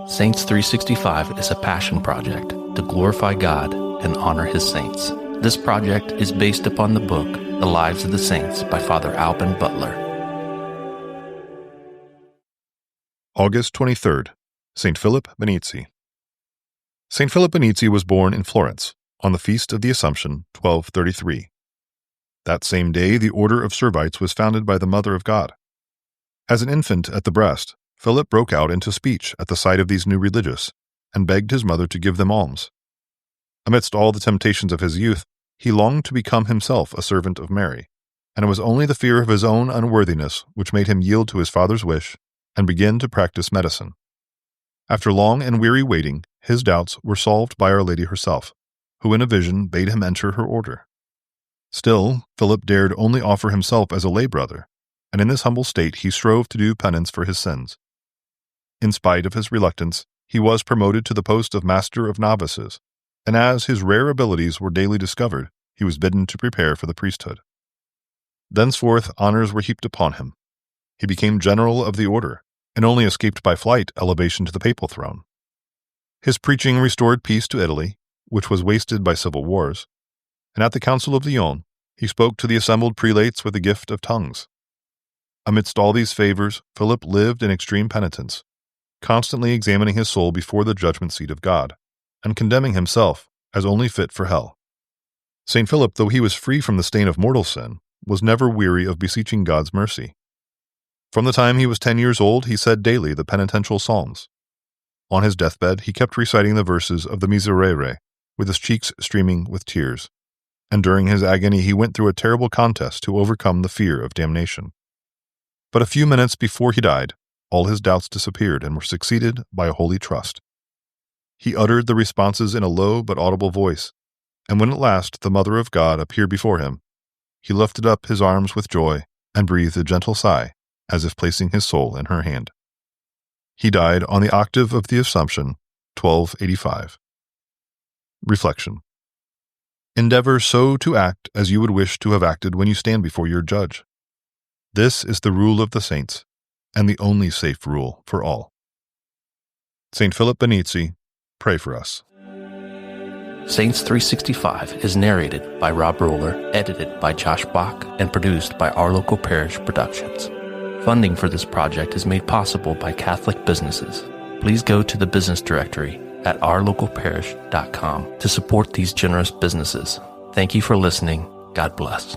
Saints 365 is a passion project to glorify God and honor His saints. This project is based upon the book, The Lives of the Saints by Father Alban Butler. August 23rd, St. Philip Benizi. St. Philip Benizi was born in Florence on the Feast of the Assumption, 1233. That same day, the Order of Servites was founded by the Mother of God. As an infant at the breast, Philip broke out into speech at the sight of these new religious and begged his mother to give them alms. Amidst all the temptations of his youth, he longed to become himself a servant of Mary, and it was only the fear of his own unworthiness which made him yield to his father's wish and begin to practice medicine. After long and weary waiting, his doubts were solved by Our Lady herself, who in a vision bade him enter her order. Still, Philip dared only offer himself as a lay brother, and in this humble state he strove to do penance for his sins. In spite of his reluctance, he was promoted to the post of Master of Novices, and as his rare abilities were daily discovered, he was bidden to prepare for the priesthood. Thenceforth honors were heaped upon him. He became general of the order, and only escaped by flight elevation to the papal throne. His preaching restored peace to Italy, which was wasted by civil wars, and at the Council of Lyons he spoke to the assembled prelates with the gift of tongues. Amidst all these favors, Philip lived in extreme penitence, constantly examining his soul before the judgment seat of God, and condemning himself as only fit for hell. St. Philip, though he was free from the stain of mortal sin, was never weary of beseeching God's mercy. From the time he was 10 years old, he said daily the penitential psalms. On his deathbed, he kept reciting the verses of the Miserere, with his cheeks streaming with tears, and during his agony he went through a terrible contest to overcome the fear of damnation. But a few minutes before he died, all his doubts disappeared and were succeeded by a holy trust. He uttered the responses in a low but audible voice, and when at last the Mother of God appeared before him, he lifted up his arms with joy and breathed a gentle sigh, as if placing his soul in her hand. He died on the octave of the Assumption, 1285. Reflection. Endeavor so to act as you would wish to have acted when you stand before your judge. This is the rule of the saints, and the only safe rule for all. St. Philip Benizi, pray for us. Saints 365 is narrated by Rob Roller, edited by Josh Bach, and produced by Our Local Parish Productions. Funding for this project is made possible by Catholic businesses. Please go to the business directory at ourlocalparish.com to support these generous businesses. Thank you for listening. God bless.